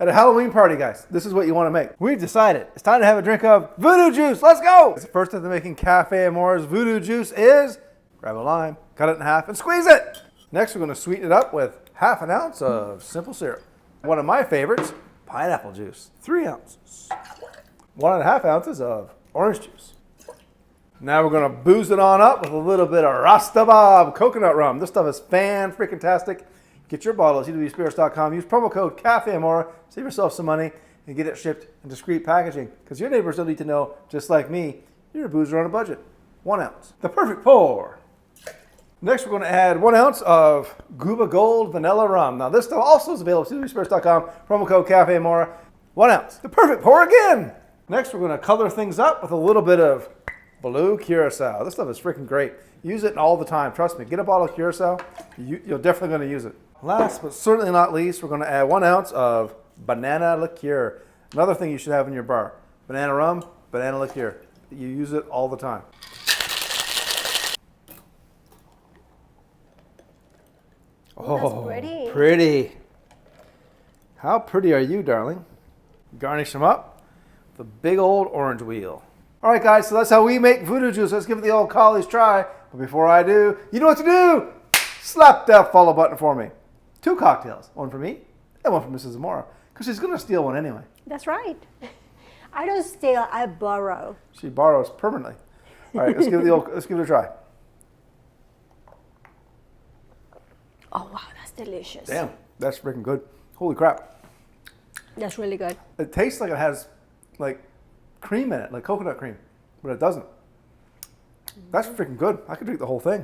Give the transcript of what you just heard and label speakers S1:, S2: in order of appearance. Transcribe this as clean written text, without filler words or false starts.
S1: At a Halloween party, guys, this is what you want to make. We've decided it's time to have a drink of Voodoo Juice. Let's go! The first step to making Cafe Amore's Voodoo Juice is grab a lime, cut it in half, and squeeze it. Next, we're going to sweeten it up with ½ an ounce of simple syrup. One of my favorites, pineapple juice, 3 ounces. 1½ ounces of orange juice. Now we're going to booze it on up with a little bit of Rasta Bob Coconut Rum. This stuff is fan-freaking-tastic. Get your bottle at cwspirits.com. Use promo code Cafe Amore. Save yourself some money and get it shipped in discreet packaging. Because your neighbors don't need to know, just like me, you're a boozer on a budget. 1 ounce. The perfect pour. Next, we're going to add 1 ounce of Gubba Gold Vanilla Rum. Now, this stuff also is available at cwspirits.com. Promo code Cafe Amore. 1 ounce. The perfect pour again. Next, we're going to color things up with a little bit of Blue Curacao. This stuff is freaking great. Use it all the time. Trust me. Get a bottle of Curacao. You're definitely going to use it. Last but certainly not least, we're going to add 1 ounce of banana liqueur. Another thing you should have in your bar. Banana rum, banana liqueur. You use it all the time.
S2: Oh, that's
S1: pretty. How pretty are you, darling? Garnish them up with a big old orange wheel. All right, guys, so that's how we make Voodoo Juice. Let's give it the old collies try. But before I do, you know what to do. Slap that follow button for me. 2 cocktails, one for me and one for Mrs. Zamora, because she's going to steal one anyway.
S2: That's right. I don't steal, I borrow.
S1: She borrows permanently. All right, let's give it a try.
S2: Oh, wow, that's delicious.
S1: Damn, that's freaking good. Holy crap.
S2: That's really good.
S1: It tastes like it has like cream in it, like coconut cream, but it doesn't. That's freaking good. I could drink the whole thing.